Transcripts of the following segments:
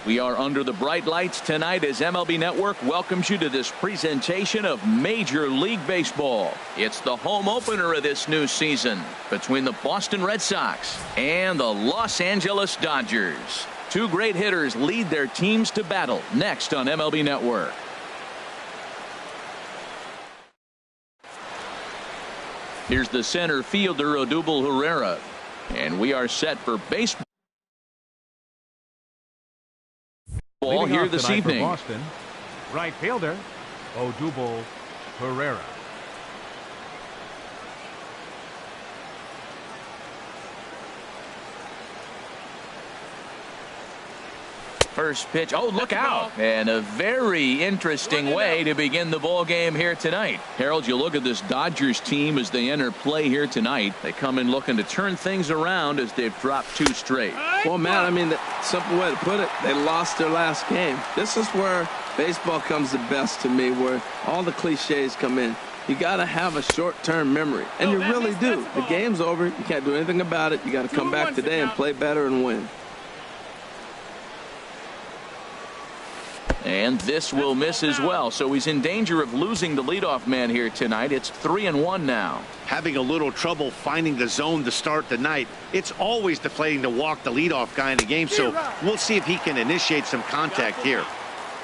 We are under the bright lights tonight as MLB Network welcomes you to this presentation of Major League Baseball. It's the home opener of this new season between the Boston Red Sox and the Los Angeles Dodgers. Two great hitters lead their teams to battle next on MLB Network. Here's the center fielder, Odubel Herrera. And we are set for baseball here this evening. For Boston, right fielder, Odubel Herrera. First pitch. Oh, look out. And a very interesting way to begin the ball game here tonight. Harold, you look at this Dodgers team as they enter play here tonight. They come in looking to turn things around as they've dropped 2 straight. Well, Matt, I mean, the simple way to put it, they lost their last game. This is where baseball comes the best to me, where all the cliches come in. You got to have a short-term memory, and you really do. The game's over. You can't do anything about it. You got to come back today and play better and win. And this will miss as well, so he's in danger of losing the leadoff man here tonight. It's 3-1 now. Having a little trouble finding the zone to start the night. It's always deflating to walk the leadoff guy in the game, so we'll see if he can initiate some contact here.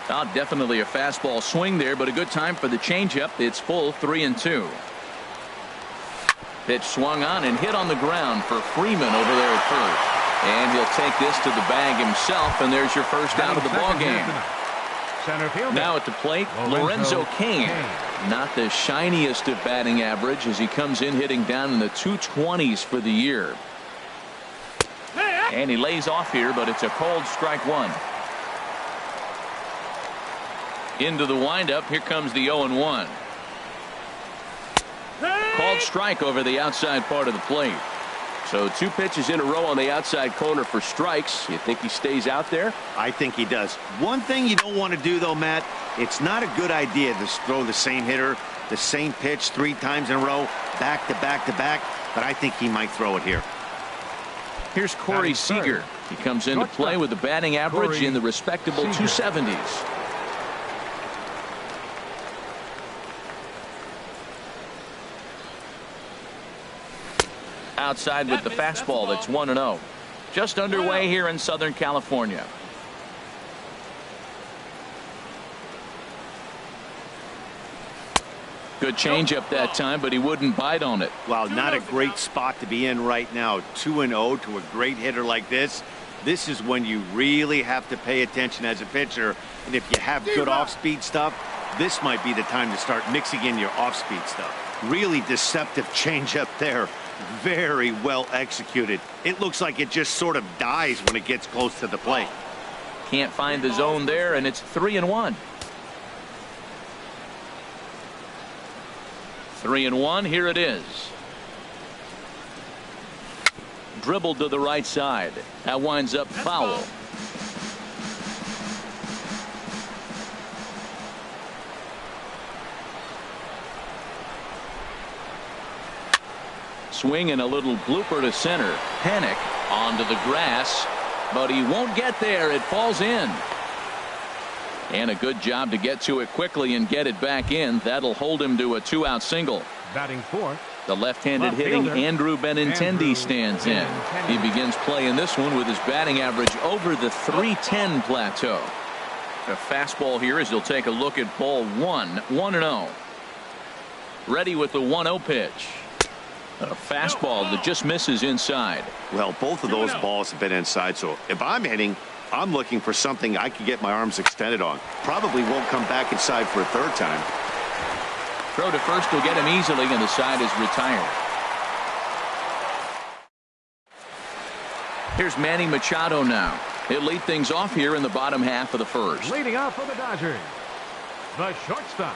Definitely a fastball swing there, but a good time for the changeup. It's full 3-2. Pitch swung on and hit on the ground for Freeman over there at first. And he'll take this to the bag himself, and there's your first out of the ball game. Now at the plate, Lorenzo Cain. Not the shiniest of batting average as he comes in hitting down in the 220s for the year. And he lays off here, but it's a cold strike 1. Into the windup. Here comes the 0-1. Called strike over the outside part of the plate. So 2 pitches in a row on the outside corner for strikes. You think he stays out there? I think he does. One thing you don't want to do, though, Matt, it's not a good idea to throw the same hitter, the same pitch 3 times in a row, back to back to back, but I think he might throw it here. Here's Corey Seager. He comes into play with a batting average in the respectable 270s. Outside with the fastball. That's 1-0. Just underway here in Southern California. Good changeup that time, but he wouldn't bite on it. Well, not a great spot to be in right now. 2-0 to a great hitter like this. This is when you really have to pay attention as a pitcher. And if you have good off-speed stuff, this might be the time to start mixing in your off-speed stuff. Really deceptive changeup there. Very well executed. It looks like it just sort of dies when it gets close to the plate. Can't find the zone there, and it's 3-1. 3-1. Here it is. Dribbled to the right side. That winds up foul. Swing and a little blooper to center. Panic onto the grass, but he won't get there. It falls in. And a good job to get to it quickly and get it back in. That'll hold him to a 2-out single. Batting fourth. The left-handed hitting Andrew Benintendi stands in. He begins playing this one with his batting average over the .310 plateau. A fastball here as he'll take a look at ball 1-0. Ready with the 1-0 pitch. A fastball that just misses inside. Well, both of those balls have been inside, so if I'm hitting, I'm looking for something I can get my arms extended on. Probably won't come back inside for a third time. Throw to first will get him easily, and the side is retired. Here's Manny Machado now. He'll lead things off here in the bottom half of the first. Leading off for the Dodgers, the shortstop,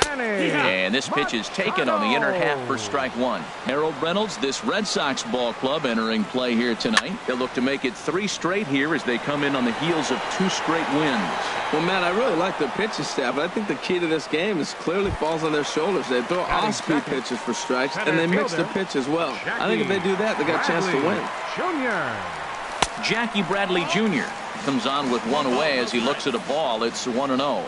Manny. And this pitch is taken on the inner half for strike one. Harold Reynolds, this Red Sox ball club entering play here tonight. They'll look to make it 3 straight here as they come in on the heels of 2 straight wins. Well, Matt, I really like their pitching staff, but I think the key to this game is clearly falls on their shoulders. They throw off-speed pitches for strikes, and they mix the pitch as well. I think if they do that, they got a chance to win. Junior. Jackie Bradley Jr. comes on with one away as he looks at a ball. It's 1-0.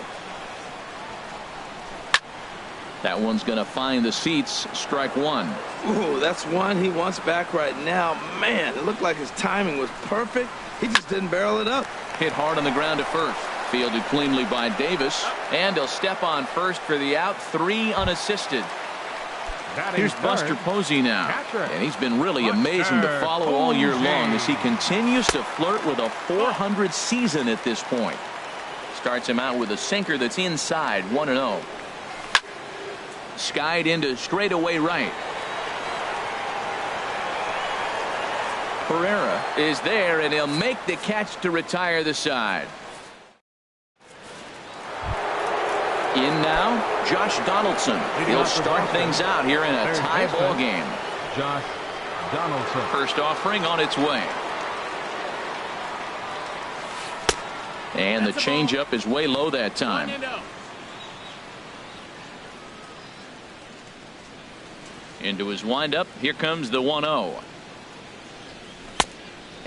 That one's going to find the seats. Strike one. Ooh, that's one he wants back right now. Man, it looked like his timing was perfect. He just didn't barrel it up. Hit hard on the ground at first. Fielded cleanly by Davis. And he'll step on first for the out. 3 unassisted. Here's Buster Posey now. And he's been really amazing to follow all year long as he continues to flirt with a .400 season at this point. Starts him out with a sinker that's inside. 1-0. Skied into straightaway right. Pereira is there, and he'll make the catch to retire the side. In now, Josh Donaldson. He'll start things out here in a tie ball game. Josh Donaldson. First offering on its way. And the changeup is way low that time. Into his windup. Here comes the 1-0.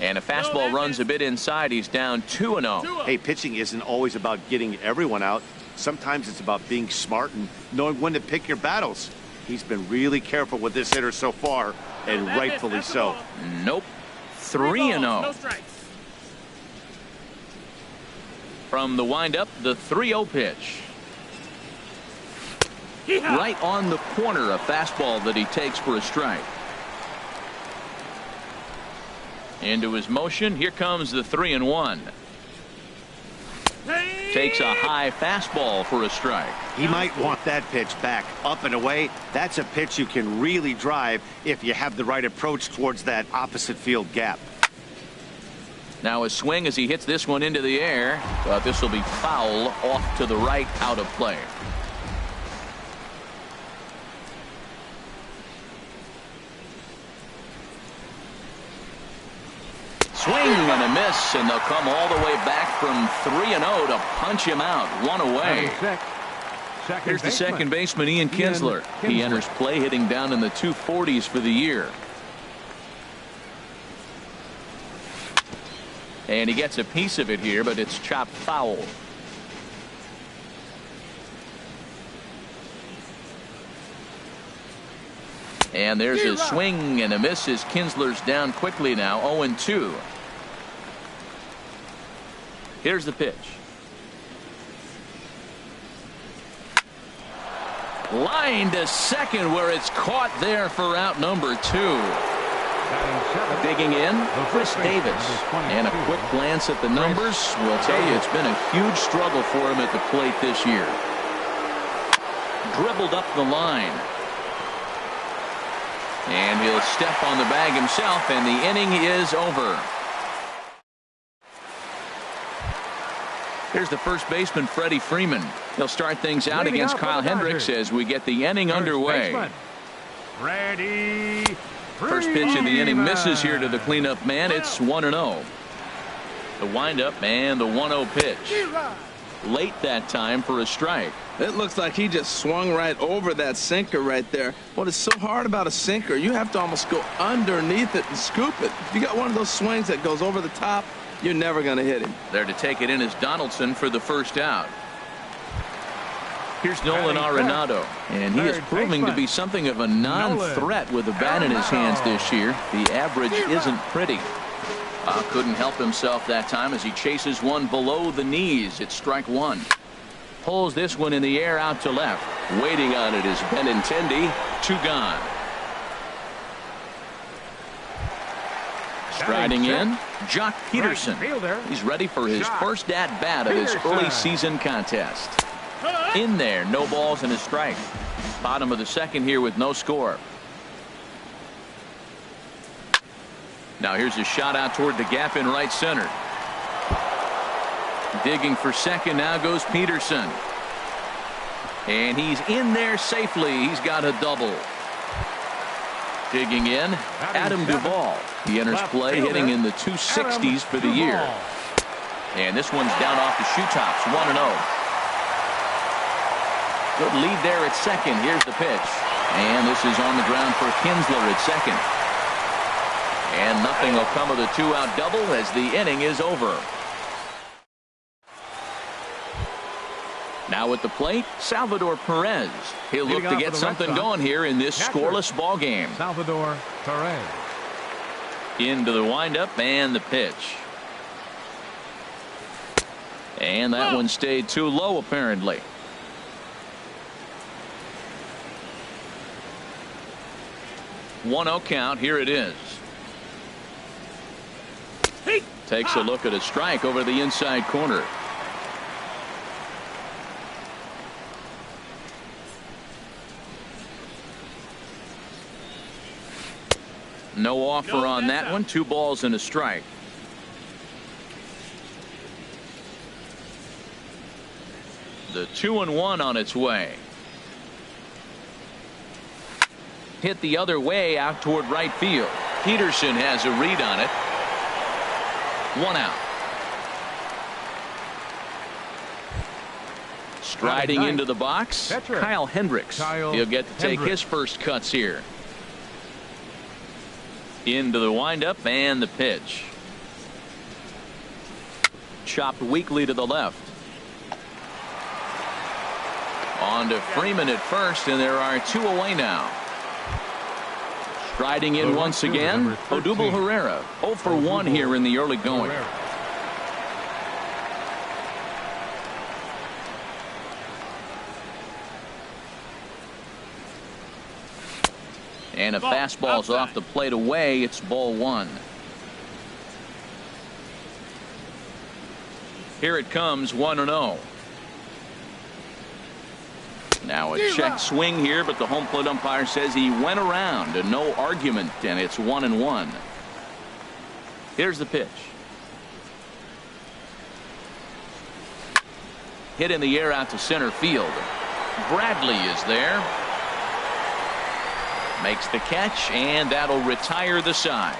And a fastball runs a bit inside. He's down 2-0. Hey, pitching isn't always about getting everyone out. Sometimes it's about being smart and knowing when to pick your battles. He's been really careful with this hitter so far, and rightfully so. Nope. 3-0. No strikes. From the windup, the 3-0 pitch. Right on the corner, a fastball that he takes for a strike. Into his motion. Here comes the 3-1. Takes a high fastball for a strike. He might want that pitch back, up and away. That's a pitch you can really drive if you have the right approach towards that opposite field gap. Now a swing as he hits this one into the air, but this will be foul off to the right, out of play. Swing and a miss, and they'll come all the way back from 3-0 to punch him out. 1 away. Here's the second baseman, Ian Kinsler. He enters play hitting down in the 240s for the year. And he gets a piece of it here, but it's chopped foul. And there's a swing and a miss as Kinsler's down quickly now. 0-2. Here's the pitch. Line to second, where it's caught there for out number 2. Digging in, Chris Davis. And a quick glance at the numbers will tell you it's been a huge struggle for him at the plate this year. Dribbled up the line. And he'll step on the bag himself, and the inning is over. Here's the first baseman, Freddie Freeman. He'll start things out against Kyle Hendricks as we get the inning underway. Freddie First pitch of the inning misses here to the cleanup man. It's 1-0. The windup and the 1-0 pitch. Late that time for a strike. It looks like he just swung right over that sinker right there. What is so hard about a sinker, you have to almost go underneath it and scoop it. If you got one of those swings that goes over the top, you're never going to hit him. There to take it in is Donaldson for the first out. Here's Nolan Arenado, and he is proving to be something of a non-threat with the bat in his hands this year. The average isn't pretty. Couldn't help himself that time as he chases one below the knees. It's strike one. Pulls this one in the air out to left. Waiting on it is Benintendi. 2 gone. Striding in, Jock Peterson. He's ready for his first at-bat of his early season contest. In there, no balls and a strike. Bottom of the second here with no score. Now here's a shot out toward the gap in right center. Digging for second now goes Peterson. And he's in there safely. He's got a double. Digging in, Adam Duvall. He enters play hitting in the 260s for the year. And this one's down off the shoe tops, 1-0. Good lead there at second. Here's the pitch. And this is on the ground for Kinsler at second. And nothing will come of the 2-out double as the inning is over. Now at the plate, Salvador Perez. He'll look to get something going here in this scoreless ball game. Salvador Perez. Into the windup and the pitch. And that one stayed too low apparently. One-0 count. Here it is. Takes a look at a strike over the inside corner. No offer on that one. 2 balls and a strike. The 2-1 on its way. Hit the other way out toward right field. Peterson has a read on it. 1 out. Striding into the box, Kyle Hendricks. He'll get to take his first cuts here. Into the windup and the pitch. Chopped weakly to the left. On to Freeman at first, and there are 2 away now. Striding in once again, Odubel Herrera. 0 for 1 here in the early going. And a fastball's off the plate away. It's ball 1. Here it comes, 1-0. Now a check swing here, but the home plate umpire says he went around and no argument, and it's 1-1. Here's the pitch. Hit in the air out to center field. Bradley is there. Makes the catch, and that'll retire the side.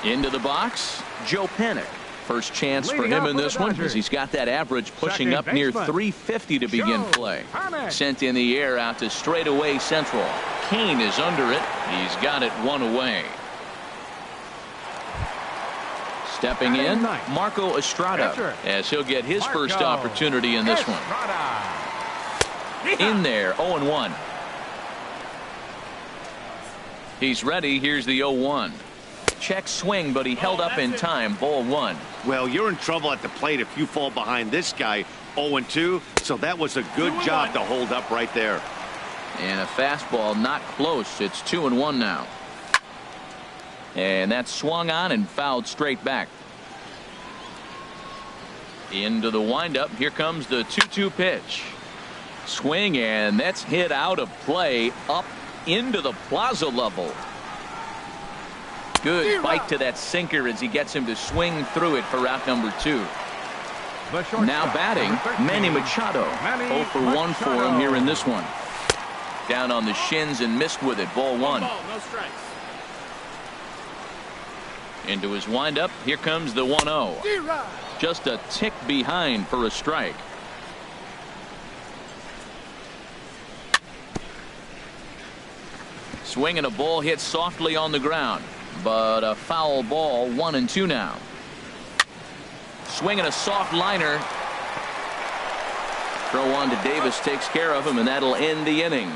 Into the box, Joe Panik. First chance for him in this one because he's got that average pushing up near 350 to begin play. Sent in the air out to straightaway central. Kane is under it. He's got it 1 away. Stepping in, Marco Estrada as he'll get his first opportunity in this one. In there, 0-1. He's ready. Here's the 0-1. Check swing, but he held up in time. Ball 1. Well, you're in trouble at the plate if you fall behind this guy. 0-2, so that was a good job to hold up right there. And a fastball not close. It's 2-1 now. And that's swung on and fouled straight back. Into the windup. Here comes the 2-2 pitch. Swing, and that's hit out of play up into the plaza level. Good bite to that sinker as he gets him to swing through it for out number 2. Now batting, Manny Machado. 0 for 1 for him here in this one. Down on the shins and missed with it. Ball 1. No strikes. Into his windup. Here comes the 1-0. Just a tick behind for a strike. Swing and a ball hit softly on the ground. but a foul ball. 1-2 now. Swinging a soft liner. Throw on to Davis takes care of him, and that'll end the inning.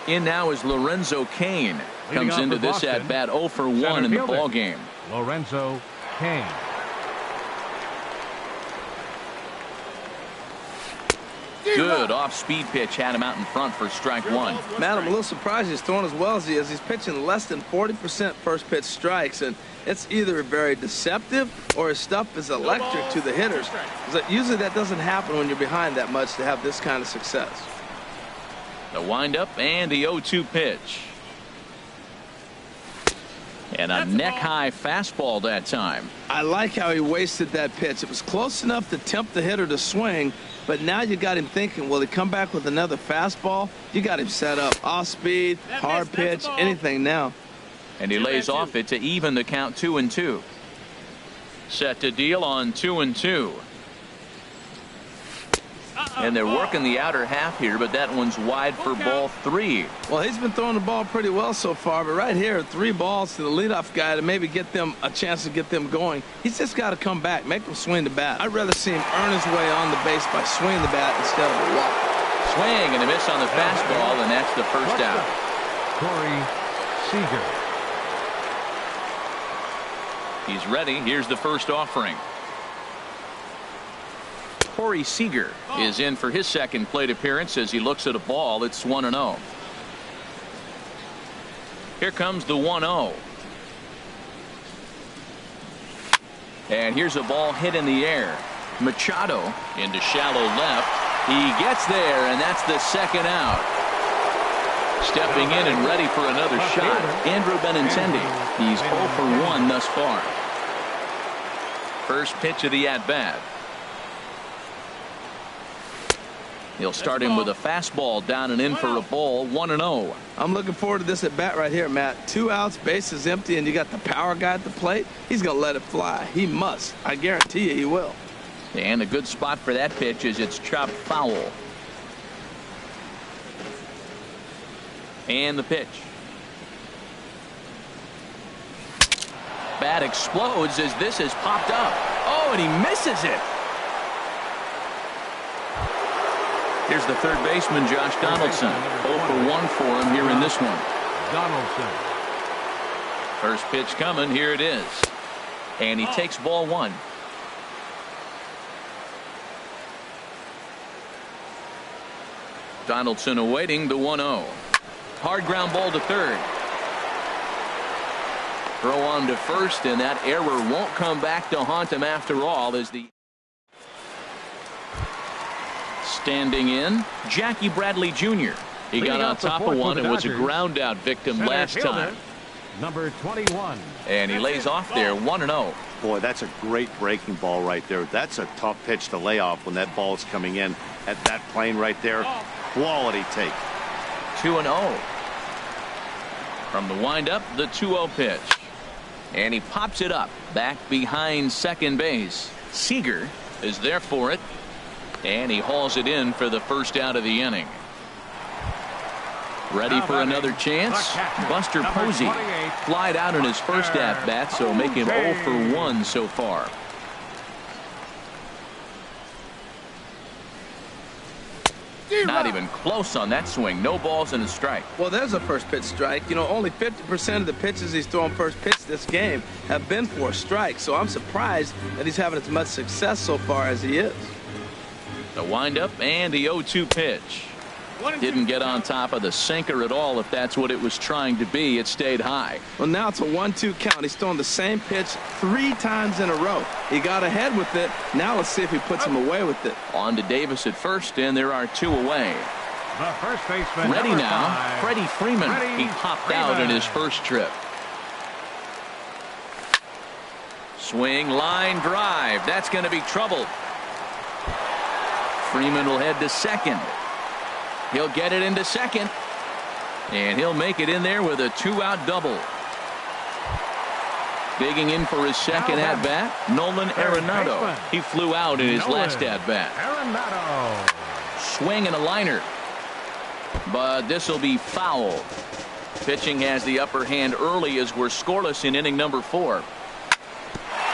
In now is Lorenzo Cain. Comes into this at bat 0 for 1 in the ball game. Lorenzo Cain. Good off-speed pitch had him out in front for strike one. Man, I'm a little surprised he's throwing as well as he is. He's pitching less than 40% first pitch strikes, and it's either very deceptive or his stuff is electric to the hitters. Usually that doesn't happen when you're behind that much to have this kind of success. The windup and the 0-2 pitch. And a neck-high fastball that time. I like how he wasted that pitch. It was close enough to tempt the hitter to swing, but now you got him thinking, will he come back with another fastball? You got him set up. Off speed, hard pitch, anything now. And he lays off it to even the count 2-2. Set to deal on 2-2. And they're working the outer half here, but that one's wide for ball 3. Well, he's been throwing the ball pretty well so far, but right here, 3 balls to the leadoff guy to maybe get them a chance to get them going. He's just got to come back, make them swing the bat. I'd rather see him earn his way on the base by swinging the bat instead of a walk. Swing and a miss on the fastball, and that's the first out. Corey Seager. He's ready. Here's the first offering. Corey Seager is in for his second plate appearance as he looks at a ball. It's 1-0. Here comes the 1-0. And here's a ball hit in the air. Machado into shallow left. He gets there, and that's the second out. Stepping in and ready for another shot, Andrew Benintendi. He's 0 for 1 thus far. First pitch of the at-bat. He'll start him with a fastball down and in for a ball. 1-0. I'm looking forward to this at bat right here, Matt. 2 outs, base is empty, and you got the power guy at the plate. He's going to let it fly. He must. I guarantee you he will. And a good spot for that pitch is it's chopped foul. And the pitch. Bat explodes as this has popped up. Oh, and he misses it. Here's the third baseman, Josh Donaldson. 0 for 1 for him here in this one. Donaldson. First pitch coming. Here it is. And he takes ball 1. Donaldson awaiting the 1-0. Hard ground ball to third. Throw on to first, and that error won't come back to haunt him after all as the standing in, Jackie Bradley Jr. He got on top of one and was a ground out victim last time. Number 21. And he lays off there 1-0. Boy, that's a great breaking ball right there. That's a tough pitch to lay off when that ball is coming in at that plane right there. Quality take. 2-0. From the windup, the 2-0 pitch. And he pops it up back behind second base. Seager is there for it. And he hauls it in for the first out of the inning. Ready for another chance? Buster Posey flied out in his first at-bat, so make him 0 for 1 so far. Not even close on that swing. No balls and a strike. Well, there's a first pitch strike. You know, only 50% of the pitches he's throwing first pitch this game have been for a strike, so I'm surprised that he's having as much success so far as he is. The windup and the 0-2 pitch. Didn't get on top of the sinker at all. If that's what it was trying to be, it stayed high. Well, now it's a 1-2 count. He's throwing the same pitch 3 times in a row. He got ahead with it. Now let's see if he puts him away with it. On to Davis at first, and there are 2 away. The first baseman. Ready now, 5, Freddie Freeman. He popped out in his first trip. Swing, line drive. That's going to be trouble. Freeman will head to second. He'll get it into second. And he'll make it in there with a 2-out double. Digging in for his second at-bat, Nolan Arenado. He flew out in his last at-bat. Arenado. Swing and a liner. but this will be foul. Pitching has the upper hand early as we're scoreless in inning number 4.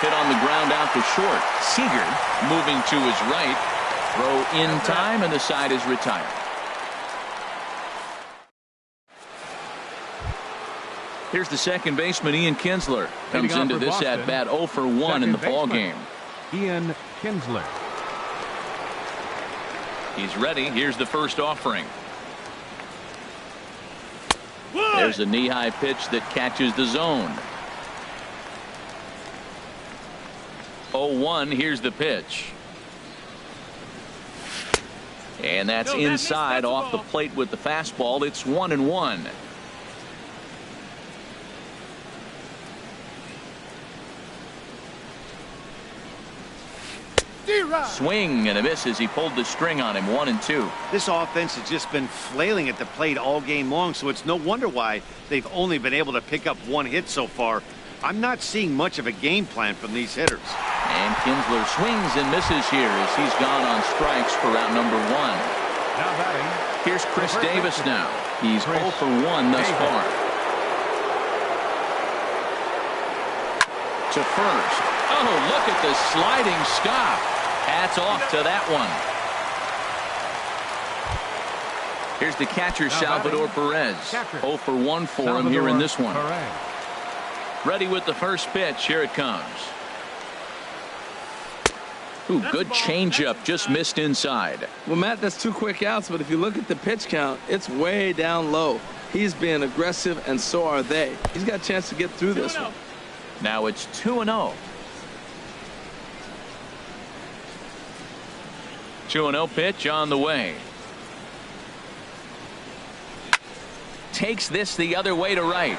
Hit on the ground out to short. Seager moving to his right. Throw in time, and the side is retired. Here's the second baseman, Ian Kinsler. Comes into this at bat 0 for 1 in the ball game. Ian Kinsler. He's ready. Here's the first offering. There's a knee-high pitch that catches the zone. 0-1. Here's the pitch. And that's inside off the plate with the fastball. It's 1-1. Swing and a miss as he pulled the string on him. 1-2. This offense has just been flailing at the plate all game long, so it's no wonder why they've only been able to pick up 1 hit so far. I'm not seeing much of a game plan from these hitters. And Kinsler swings and misses here as he's gone on strikes for out number 1. Now batting. Here's Chris Davis now. He's 0 for 1 thus far. To first. Oh, look at the sliding stop. Hats off to that one. Here's the catcher, Salvador Perez. 0 for 1 for him here in this one. Ready with the first pitch. Here it comes. Ooh, good changeup. Just missed inside. Well, Matt, that's 2 quick outs, but if you look at the pitch count, it's way down low. He's being aggressive, and so are they. He's got a chance to get through this one. Now it's 2-0. 2-0 pitch on the way. Takes this the other way to right.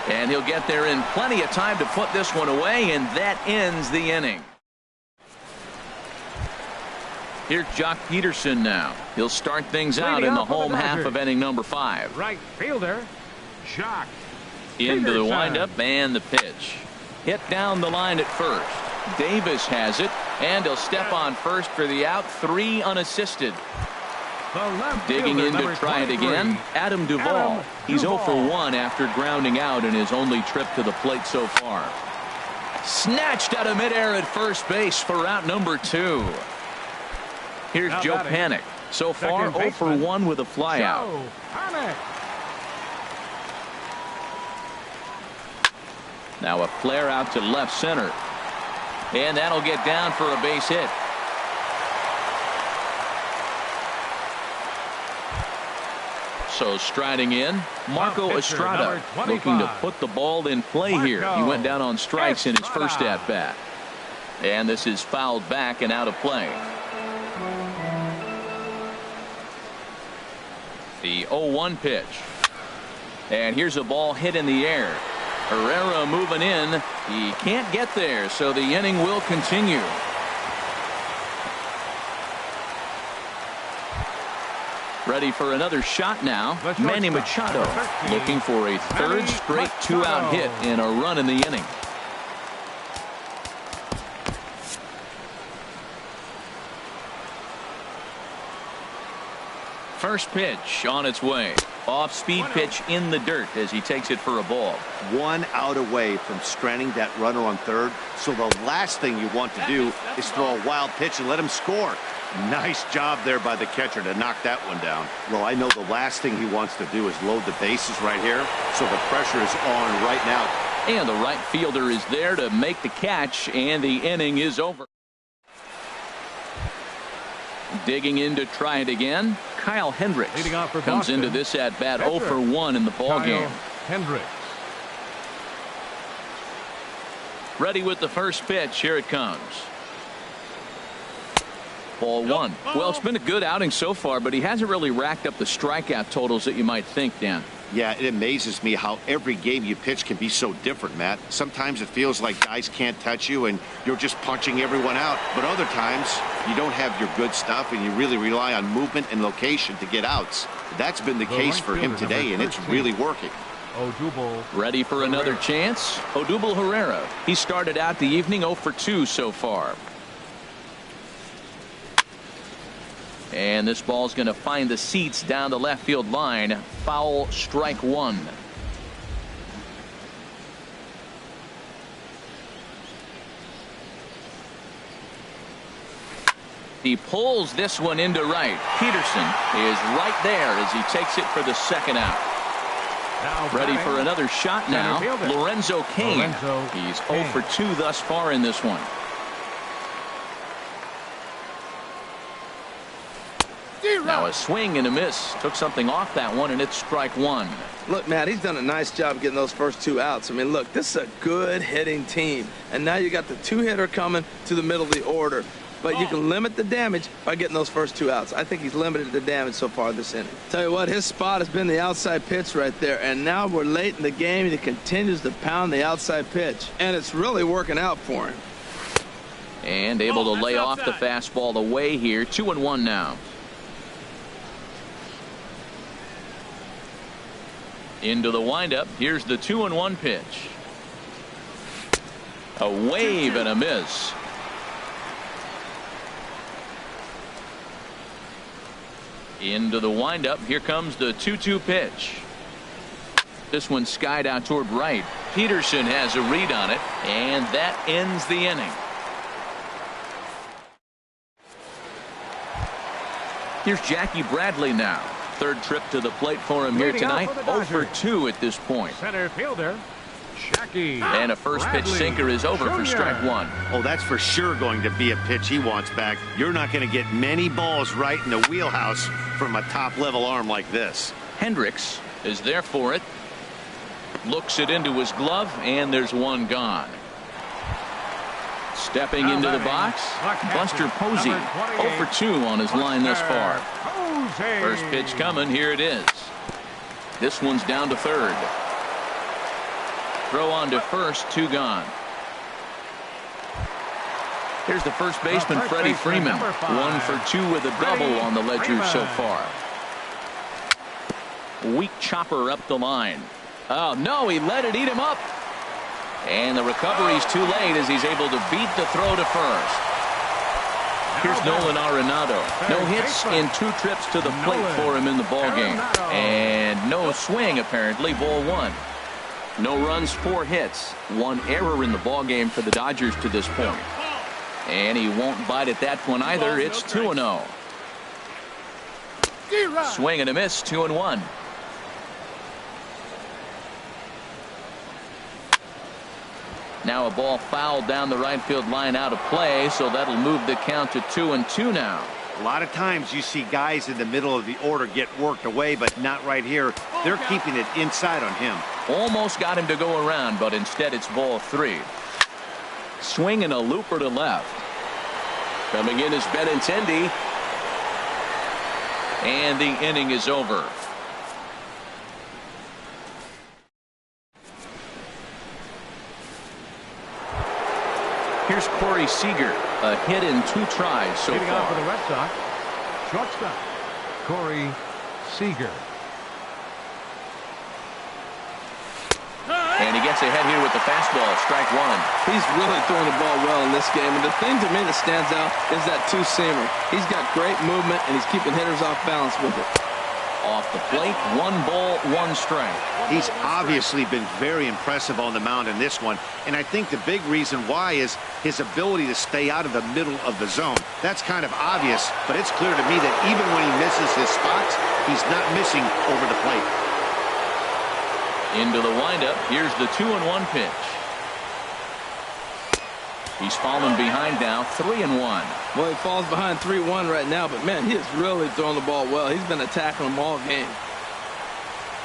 And he'll get there in plenty of time to put this one away, and that ends the inning. Here's Jock Peterson now. He'll start things out in the home half of inning number 5. Right fielder, Jock Into the windup and the pitch. Hit down the line at first. Davis has it, and he'll step on first for the out. 3 unassisted. Digging in to try it again, Adam Duvall. He's 0 for 1 after grounding out in his only trip to the plate so far. Snatched out of midair at first base for out number 2. Here's Joe Panik. So far 0 for 1 with a flyout. Now a flare out to left center. And that'll get down for a base hit. So striding in, Marco Estrada, looking to put the ball in play here. He went down on strikes in his first at-bat. And this is fouled back and out of play. The 0-1 pitch. And here's a ball hit in the air. Herrera moving in. He can't get there, so the inning will continue. Ready for another shot now. Manny Machado looking for a 3rd straight 2-out hit and a run in the inning. First pitch on its way. Off-speed pitch in the dirt as he takes it for a ball. 1 out away from stranding that runner on third. So the last thing you want to do is throw a wild pitch and let him score. Nice job there by the catcher to knock that one down. Well, I know the last thing he wants to do is load the bases right here. So the pressure is on right now. And the right fielder is there to make the catch, and the inning is over. Digging in to try it again, Kyle Hendricks comes into this at bat 0 for 1 in the ball game. Hendricks. Ready with the first pitch. Here it comes. Ball 1. Well, it's been a good outing so far, but he hasn't really racked up the strikeout totals that you might think, Dan. Yeah, it amazes me how every game you pitch can be so different, Matt. Sometimes it feels like guys can't touch you and you're just punching everyone out. But other times you don't have your good stuff and you really rely on movement and location to get outs. That's been the case for him today, and it's really working. Odubel. Ready for another chance? Odubel Herrera. He started out the evening 0 for 2 so far. And this ball's going to find the seats down the left field line. Foul, strike one. He pulls this one into right. Peterson is right there as he takes it for the second out. Ready for another shot now. Lorenzo Cain. He's 0 for 2 thus far in this one. Now a swing and a miss. Took something off that one, and it's strike one. Look, Matt, he's done a nice job getting those first 2 outs. I mean, look, this is a good hitting team. And now you got the 2-hitter coming to the middle of the order. But you can limit the damage by getting those first 2 outs. I think he's limited the damage so far this inning. Tell you what, his spot has been the outside pitch right there. And now we're late in the game, and he continues to pound the outside pitch. And it's really working out for him. And able to lay off the fastball away here. 2-1 now. Into the windup. Here's the 2-1 pitch. A wave and a miss. Into the windup. Here comes the 2-2 pitch. This one skied out toward right. Peterson has a read on it, and that ends the inning. Here's Jackie Bradley now. Third trip to the plate for him here tonight. 0 for 2 at this point. Center fielder, Jackie. And a first pitch sinker is over for strike one. Oh, that's for sure going to be a pitch he wants back. You're not going to get many balls right in the wheelhouse from a top-level arm like this. Hendricks is there for it. Looks it into his glove, and there's one gone. Stepping into the box, Buster Posey. 0 for 2 on his line thus far. First pitch coming. Here it is. This one's down to third. Throw on to first. 2 gone. Here's the first baseman, Freddie Freeman. 1 for 2 with a double on the ledger so far. Weak chopper up the line. Oh, no, he let it eat him up. And the recovery's too late as he's able to beat the throw to first. Here's Nolan Arenado. No hits in 2 trips to the plate for him in the ballgame. And no swing, apparently, ball 1. No runs, 4 hits. 1 error in the ballgame for the Dodgers to this point. And he won't bite at that one either. It's 2-0. Swing and a miss, 2-1. Now a ball fouled down the right field line, out of play, so that'll move the count to 2-2 now. A lot of times you see guys in the middle of the order get worked away, but not right here. They're keeping it inside on him. Almost got him to go around, but instead it's ball 3. Swing and a looper to left. Coming in is Benintendi. And the inning is over. Here's Corey Seager, a hit in 2 tries so Leading far. off for the Red Sox, shortstop Corey Seager. And he gets ahead here with the fastball, strike 1. He's really throwing the ball well in this game. And the thing to me that stands out is that 2-seamer. He's got great movement, and he's keeping hitters off balance with it. Off the plate, 1 ball, 1 strike. He's obviously been very impressive on the mound in this one, and I think the big reason why is his ability to stay out of the middle of the zone. That's kind of obvious, but it's clear to me that even when he misses his spots, he's not missing over the plate. Into the windup. Here's the 2-1 pitch. He's fallen behind now, 3-1. Well, he falls behind 3-1 right now, but man, he is really throwing the ball well. He's been attacking them all game.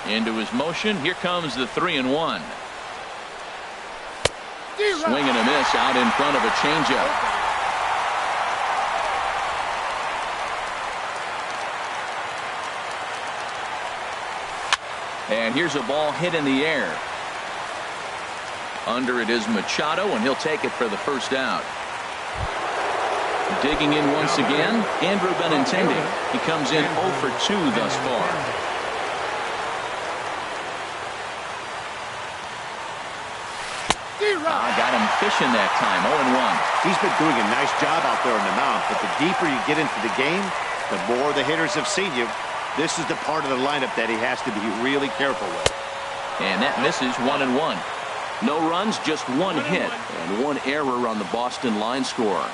Into his motion. Here comes the 3-1. Swing and a miss out in front of a changeup. And here's a ball hit in the air. Under it is Machado, and he'll take it for the first out. Digging in once again, Andrew Benintendi. He comes in 0 for 2 thus far. Got him fishing that time, 0-1. He's been doing a nice job out there on the mound, but the deeper you get into the game, The more the hitters have seen you, this is the part of the lineup that he has to be really careful with. And that misses 1-1. No runs, just one hit, and one error on the Boston line score.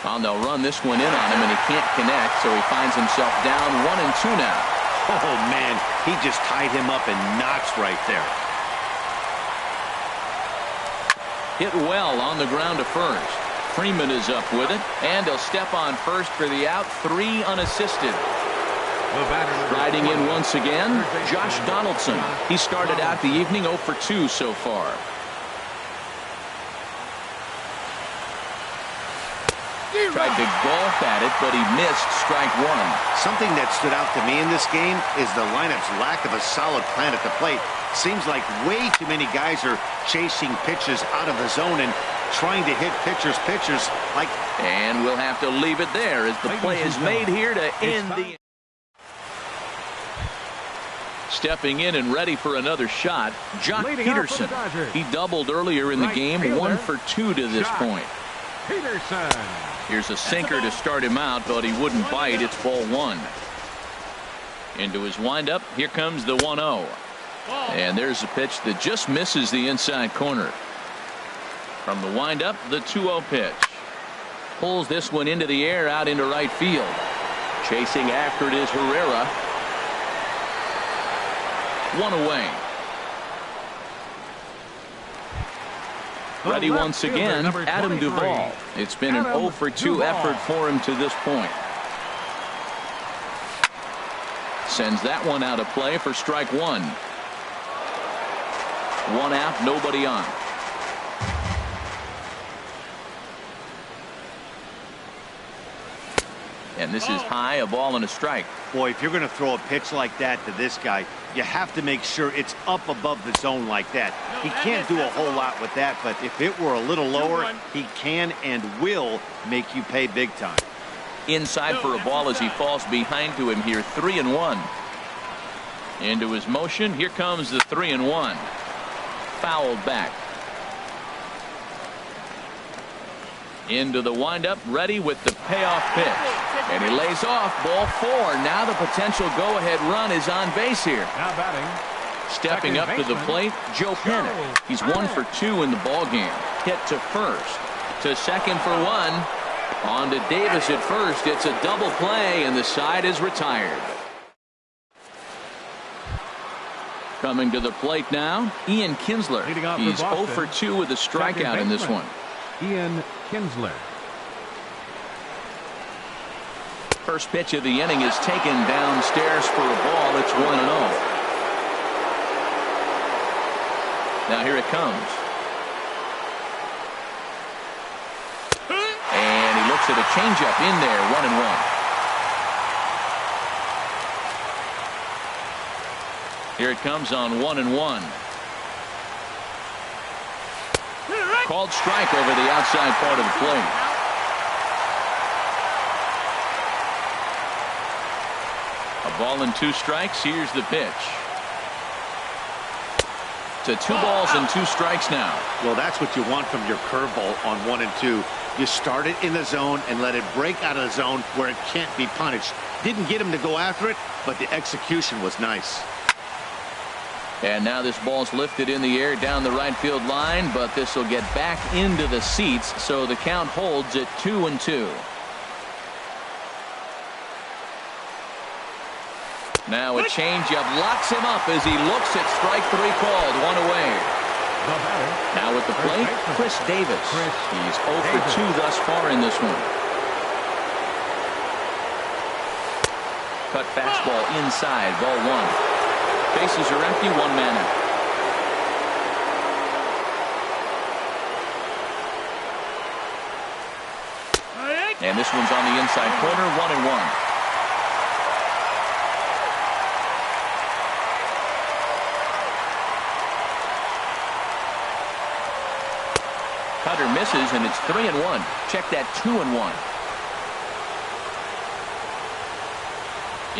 Well, they'll run this one in on him, and he can't connect, so he finds himself down 1-2 now. Oh, man, he just tied him up in knots right there. Hit well on the ground to first. Freeman is up with it, and he'll step on first for the out, 3 unassisted. Riding in once again, Josh Donaldson. He started out the evening 0 for 2 so far. Tried to golf at it, but he missed strike 1. Something that stood out to me in this game is the lineup's lack of a solid plan at the plate. Seems like way too many guys are chasing pitches out of the zone and trying to hit pitchers like. And we'll have to leave it there as the play is made here to end the. Stepping in and ready for another shot, Jock Peterson. He doubled earlier in the game, 1 for 2 to this point. Peterson. Here's a sinker to start him out, but he wouldn't bite. It's ball 1. Into his windup. Here comes the 1-0. And there's a pitch that just misses the inside corner. From the windup, the 2-0 pitch. Pulls this one into the air out into right field. Chasing after it is Herrera. 1 away. Ready once again, Adam Duvall. It's been an 0 for 2 effort for him to this point. Sends that one out of play for strike 1. 1 out, nobody on. And this is high, a ball and a strike. Boy, if you're going to throw a pitch like that to this guy, you have to make sure it's up above the zone like that. He can't do a whole lot with that, but if it were a little lower, he can and will make you pay big time. Inside for a ball as he falls behind to him here, 3-1. Into his motion, here comes the 3-1. Fouled back. Into the windup, ready with the payoff pitch. And he lays off, ball 4. Now the potential go-ahead run is on base here. Now batting. Stepping up to the plate, Joe Pennick. He's 1 for 2 in the ballgame. Hit to first. To second for 1. On to Davis at first. It's a double play, and the side is retired. Coming to the plate now, Ian Kinsler. He's 0 for 2 with a strikeout in this one. Ian Kinsler. First pitch of the inning is taken downstairs for a ball. It's 1-0. Now here it comes. And he looks at a changeup in there, 1-1. Here it comes on 1-1. Called strike over the outside part of the plate. A ball and 2 strikes. Here's the pitch. To 2 balls and 2 strikes now. Well, that's what you want from your curveball on 1 and 2. You start it in the zone and let it break out of the zone where it can't be punished. Didn't get him to go after it, but the execution was nice. And now this ball's lifted in the air down the right field line, but this will get back into the seats, so the count holds at 2-2. Now a changeup locks him up as he looks at strike 3 called. 1 away. Now at the plate, Chris Davis. He's 0 for 2 thus far in this one. Cut fastball inside, ball 1. Bases are empty, 1 man out. And this one's on the inside corner, 1-1. Cutter misses, and it's 3-1. Check that, 2-1.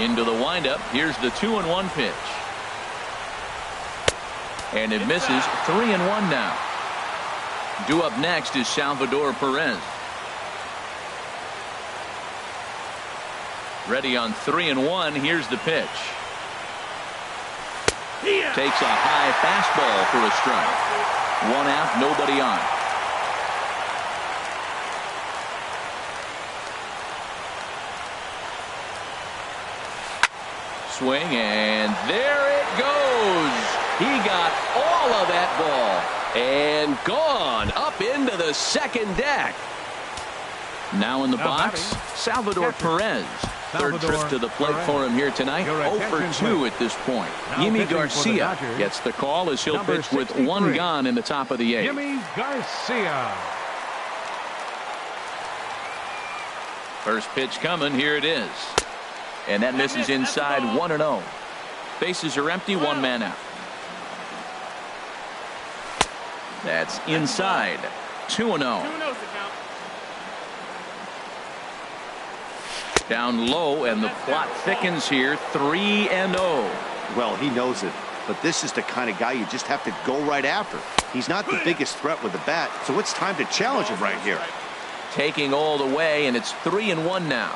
Into the windup. Here's the 2-1 pitch. And it misses. 3-1 now. Due up next is Salvador Perez. Ready on 3-1. Here's the pitch. Takes a high fastball for a strike. 1 out, nobody on. Swing, and there it goes. He got all of that ball and gone up into the second deck. Now in the box, Salvador Perez. Third trip to the plate for him here tonight. 0 for 2 at this point. Yimi Garcia gets the call as he'll pitch with 1 gone in the top of the 8th. Yimi Garcia. First pitch coming. Here it is. And that misses inside. 1-0. Bases are empty. 1 man out. That's inside. 2-0. Down low, and the plot thickens here. 3-0. Well, he knows it, but this is the kind of guy you just have to go right after. He's not the biggest threat with the bat, so it's time to challenge him right here. Taking all the way, and it's 3-1 now.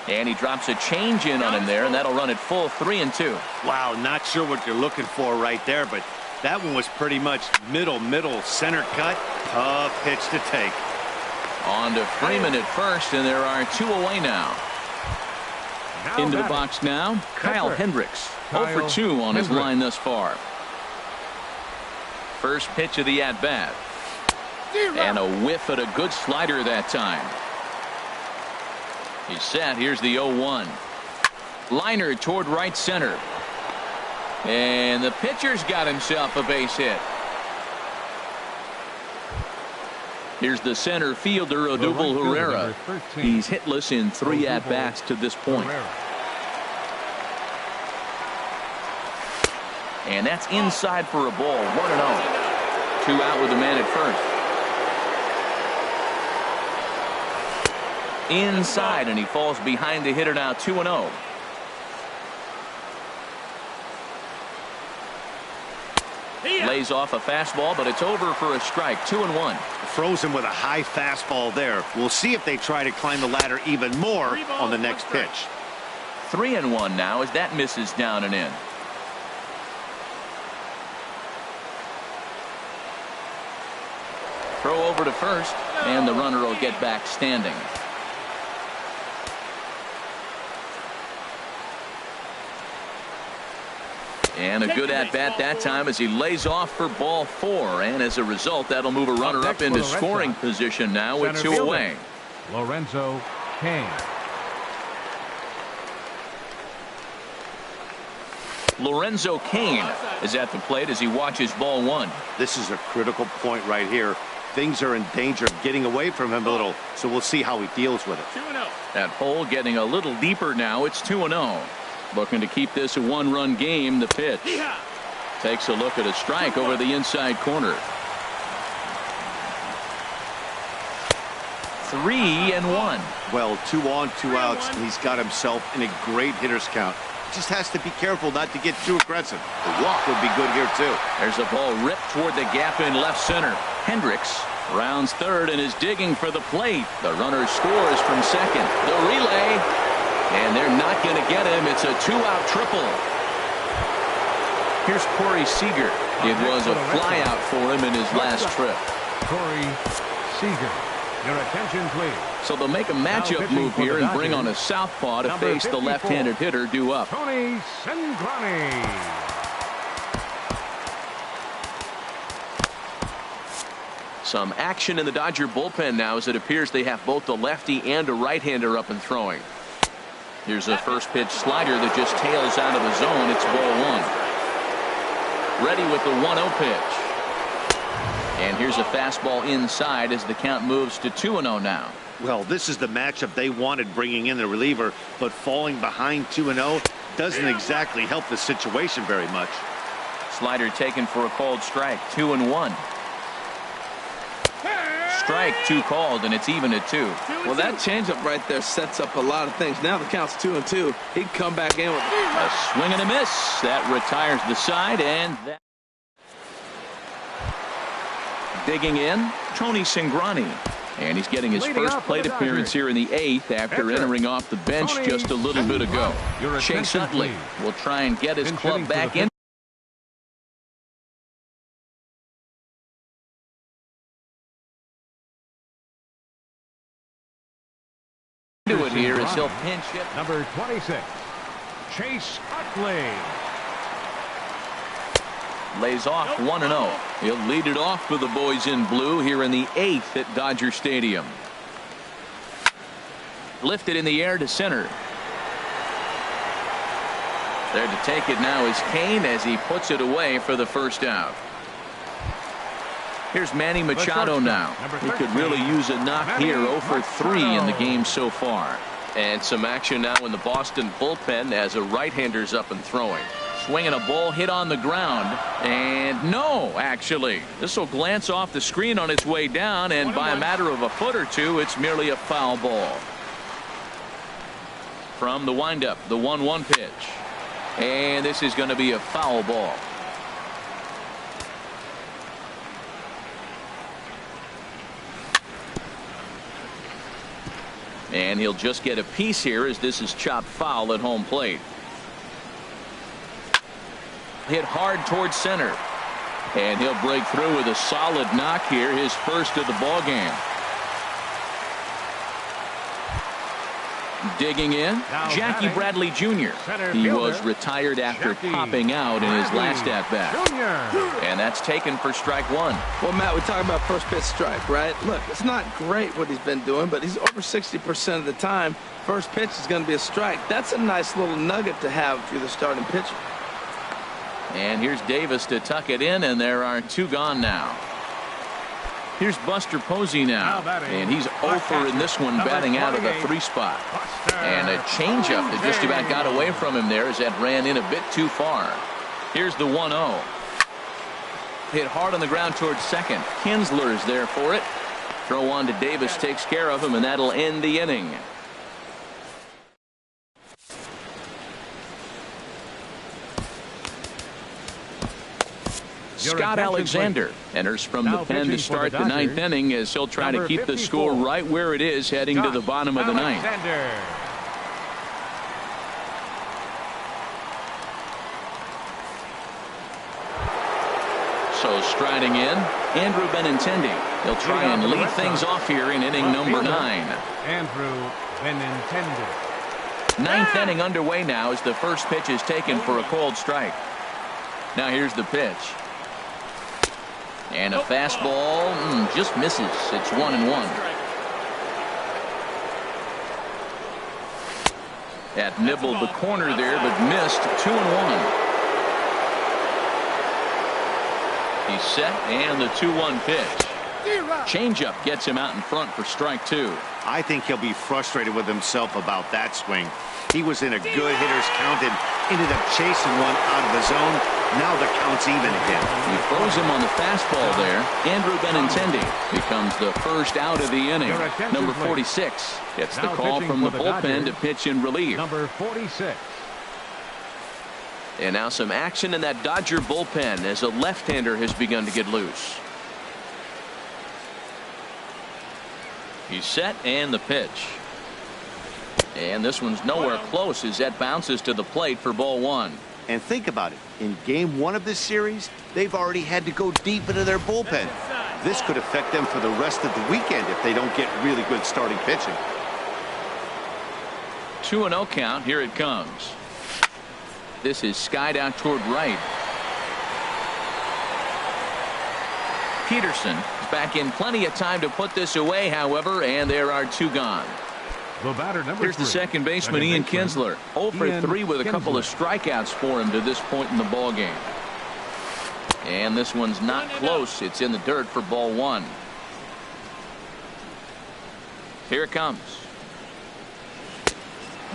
And he drops a change in on him there, and that'll run it full 3-2. Wow, not sure what you're looking for right there, but that one was pretty much middle, center cut. Tough pitch to take. On to Freeman at first, and there are 2 away now. Into the box now, Kyle Hendricks. 0 for 2 on his line thus far. First pitch of the at-bat. And a whiff at a good slider that time. He's set. Here's the 0-1. Liner toward right center. And the pitcher's got himself a base hit. Here's the center fielder, Odubel Herrera. He's hitless in 3 at-bats to this point. And that's inside for a ball. 1-0. 2 out with a man at first. Inside, and he falls behind the hitter now. 2-0. Lays off a fastball, but it's over for a strike. 2-1. Frozen with a high fastball there. We'll see if they try to climb the ladder even more on the next pitch. 3-1 now as that misses down and in. Throw over to first, and the runner will get back standing. And a good at-bat that time as he lays off for ball 4. And as a result, that'll move a runner up into scoring position now with 2 away. Lorenzo Cain. Lorenzo Cain is at the plate as he watches ball 1. This is a critical point right here. Things are in danger of getting away from him a little, so we'll see how he deals with it. 2-0. That hole getting a little deeper now. It's 2-0. Looking to keep this a 1-run game. The pitch. Takes a look at a strike over the inside corner. 3-1. Well, 2 on, 2 outs, and he's got himself in a great hitter's count. Just has to be careful not to get too aggressive. The walk would be good here, too. There's a ball ripped toward the gap in left center. Hendricks rounds third and is digging for the plate. The runner scores from second. The relay. And they're not going to get him. It's a 2-out triple. Here's Corey Seager. It was a flyout for him in his last trip. Corey Seager. Your attention, please. So they'll make a matchup move here and bring on a southpaw to face the left-handed hitter due up. Tony Cingrani. Some action in the Dodger bullpen now as it appears they have both the lefty and a right-hander up and throwing. Here's a first pitch slider that just tails out of the zone. It's ball 1. Ready with the 1-0 pitch. And here's a fastball inside as the count moves to 2-0 now. Well, this is the matchup they wanted, bringing in the reliever, but falling behind 2-0 doesn't exactly help the situation very much. Slider taken for a called strike. 2-1. Strike 2 called, and it's even at 2. Well, that changeup right there sets up a lot of things. Now the count's 2-2. He can come back in with a swing and a miss. That retires the side, and that. Digging in, Tony Cingrani. And he's getting his first plate appearance here in the 8th after entering off the bench just a little bit ago. Chase Utley will try and get his club back in. Do it here as he'll pinch hit. Number 26, Chase Utley. Lays off 1-0. He'll lead it off for the boys in blue here in the 8th at Dodger Stadium. Lifted in the air to center. There to take it now is Kane as he puts it away for the first out. Here's Manny Machado now. He could really use a knock here. 0 for 3 in the game so far. And some action now in the Boston bullpen as a right-hander's up and throwing. Swinging a ball hit on the ground. And no, actually. This will glance off the screen on its way down, and by a matter of a foot or two, it's merely a foul ball. From the windup, the 1-1 pitch. And this is going to be a foul ball. And he'll just get a piece here as this is chopped foul at home plate. Hit hard towards center. And he'll break through with a solid knock here, his first of the ball game. Digging in, Jackie Bradley Jr. He was retired after popping out in his last at-bat. And that's taken for strike 1. Well, Matt, we talk about first pitch strike, right? Look, it's not great what he's been doing, but he's over 60% of the time. First pitch is going to be a strike. That's a nice little nugget to have if you're the starting pitcher. And here's Davis to tuck it in, and there are 2 gone now. Here's Buster Posey now, and he's 0 for in this one, batting out of the 3 spot. And a changeup that just about got away from him there as that ran in a bit too far. Here's the 1-0. Hit hard on the ground towards second. Kinsler is there for it. Throw on to Davis takes care of him, and that'll end the inning. Scott Alexander enters from the pen to start the 9th inning as he'll try to keep the score right where it is heading to the bottom of the 9th. So striding in, Andrew Benintendi. He'll try and lead things off here in inning number 9. Andrew Benintendi. 9th inning underway now as the first pitch is taken for a called strike. Now here's the pitch. And a fastball just misses. It's 1-1. That nibbled the corner there, but missed. 2-1. He's set, and the 2-1 pitch. Changeup gets him out in front for strike 2. I think he'll be frustrated with himself about that swing. He was in a good hitter's count and ended up chasing one out of the zone. Now the count's even again. He throws him on the fastball there. Andrew Benintendi becomes the first out of the inning. Number 46 gets the call from the bullpen to pitch in relief. Number 46. And now some action in that Dodger bullpen as a left-hander has begun to get loose. He's set, and the pitch. And this one's nowhere close as that bounces to the plate for ball 1. And think about it. In game 1 of this series, they've already had to go deep into their bullpen. This could affect them for the rest of the weekend if they don't get really good starting pitching. 2-0 count. Here it comes. This is skied out toward right. Peterson is back in plenty of time to put this away, however, and there are 2 gone. The batter, number Here's the 3. second baseman, Ian Kinsler. 0 for 3 with a couple of strikeouts for him to this point in the ball game. And this one's not close. It's in the dirt for ball 1. Here it comes.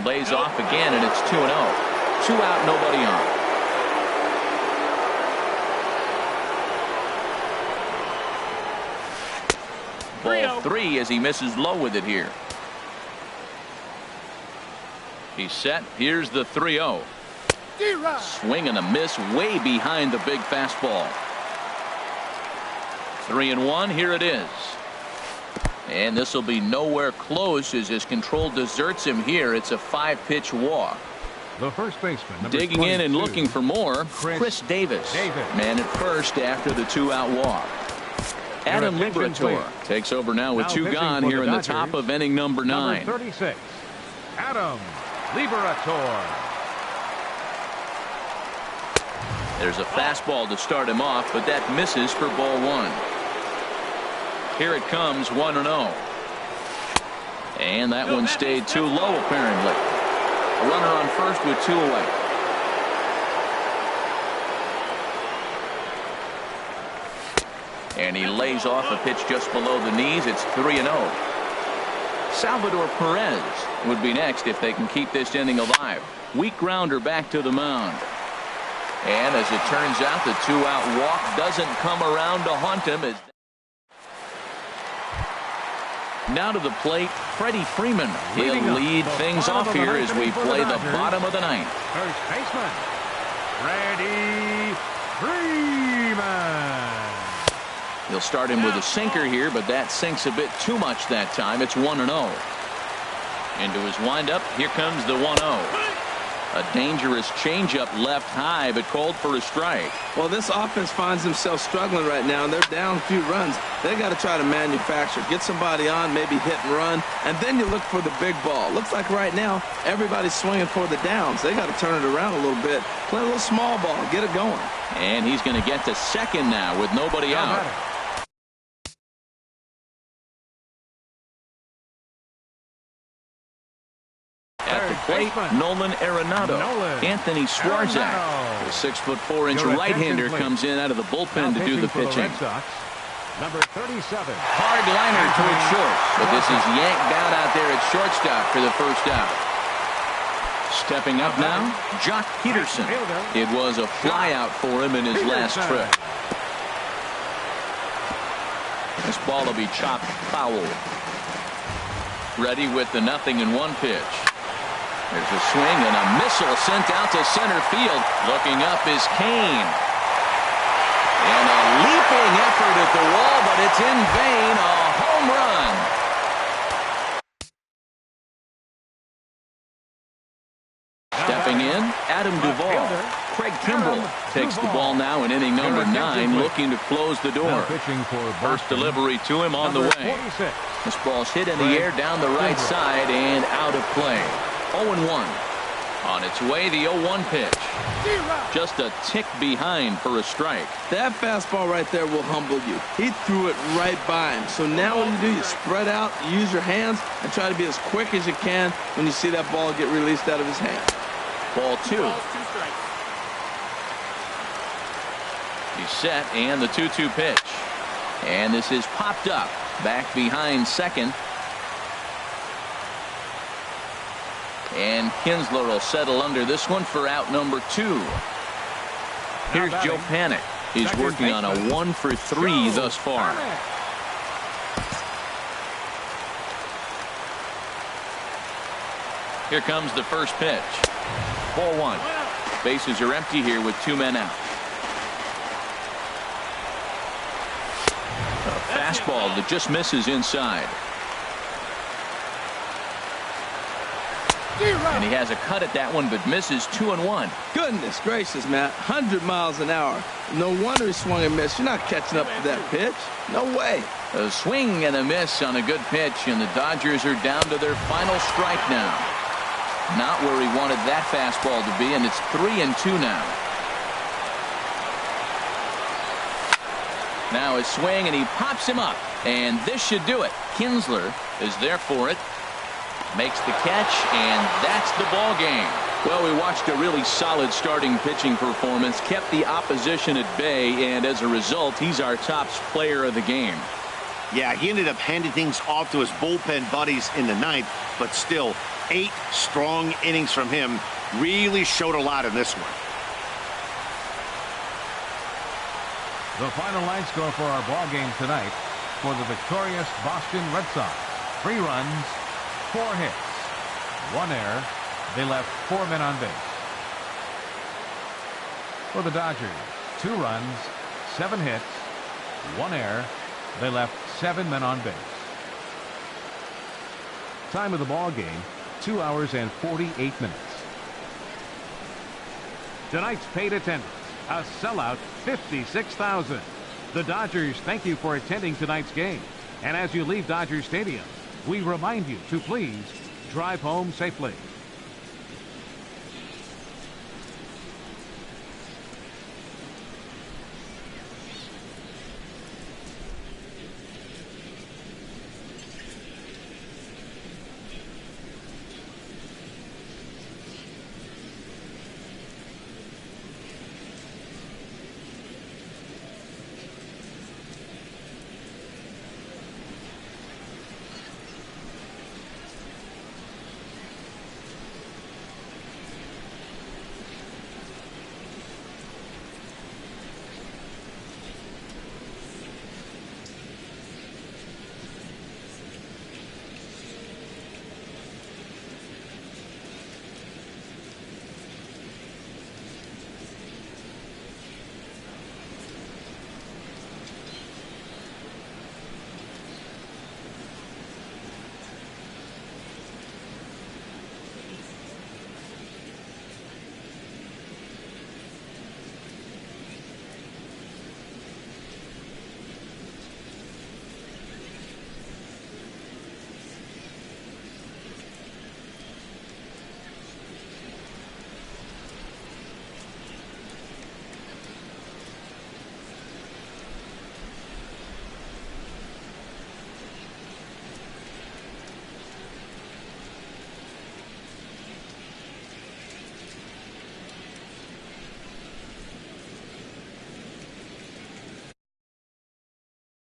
Lays off again, and it's 2-0. 2 out, nobody on. Ball 3 as he misses low with it here. He's set. Here's the 3-0. Swing and a miss way behind the big fastball. 3-1. Here it is. And this will be nowhere close as his control deserts him here. It's a 5-pitch walk. The first baseman, number Digging in and 22, looking for more, Chris Davis. Man at first after the 2-out walk. Adam Liberator takes over now with 2 gone here in the top of inning number 9. Number 36, Adam Liberator. There's a fastball to start him off, but that misses for ball 1. Here it comes, 1-0. And that one stayed too low, apparently. A runner on first with 2 away. And he lays off a pitch just below the knees. It's 3-0. Salvador Perez would be next if they can keep this inning alive. Weak grounder back to the mound. And as it turns out, the 2-out walk doesn't come around to haunt him. Now to the plate, Freddie Freeman. He'll lead things off here as we play the bottom of the 9th. First baseman, Freddie Freeman. He'll start him with a sinker here, but that sinks a bit too much that time. It's 1-0. Into his windup, here comes the 1-0. A dangerous changeup left high, but called for a strike. Well, this offense finds themselves struggling right now, and they're down a few runs. They got to try to manufacture, get somebody on, maybe hit and run, and then you look for the big ball. Looks like right now everybody's swinging for the downs. They got to turn it around a little bit, play a little small ball, get it going. And he's going to get to second now with nobody out. At the plate, Nolan Arenado. Anthony Swarzak, the 6'4" right-hander, comes in out of the bullpen to do the pitching. Number 37. Hard liner towards short, but this is yanked down out there at shortstop for the first out. Stepping up now, Jock Peterson. It was a flyout for him in his last trip. This ball will be chopped foul. Ready with the 0-1 pitch. There's a swing and a missile sent out to center field. Looking up is Kane. And a leaping effort at the wall, but it's in vain. A home run. Stepping in, Adam Duvall. Craig Kimbrell takes the ball now in inning number 9, looking to close the door. First delivery to him on the way. This ball's hit in the air down the right side and out of play. 0-1. On its way, the 0-1 pitch. Just a tick behind for a strike. That fastball right there will humble you. He threw it right by him. So now what you do, you spread out, you use your hands, and try to be as quick as you can when you see that ball get released out of his hand. Ball 2. He's set, and the 2-2 pitch. And this is popped up. Back behind second. And Kinsler will settle under this one for out number 2. Here's Joe Panik. He's working on a 1-for-3 thus far. Here comes the first pitch. Ball 1. Bases are empty here with 2 men out. A fastball that just misses inside. And he has a cut at that one, but misses 2-1. Goodness gracious, Matt. 100 miles an hour. No wonder he swung and missed. You're not catching up to that pitch. No way. A swing and a miss on a good pitch, and the Dodgers are down to their final strike now. Not where he wanted that fastball to be, and it's 3-2 now. Now a swing, and he pops him up, and this should do it. Kinsler is there for it. Makes the catch, and that's the ball game. Well, we watched a really solid starting pitching performance, kept the opposition at bay, and as a result, he's our top player of the game. Yeah, he ended up handing things off to his bullpen buddies in the 9th, but still, 8 strong innings from him really showed a lot in this one. The final line score for our ball game tonight for the victorious Boston Red Sox. 3 runs, 4 hits, 1 error. They left 4 men on base. For the Dodgers, 2 runs, 7 hits, 1 error. They left 7 men on base. Time of the ball game, 2 hours and 48 minutes. Tonight's paid attendance, a sellout 56,000. The Dodgers thank you for attending tonight's game. And as you leave Dodger Stadium, we remind you to please drive home safely.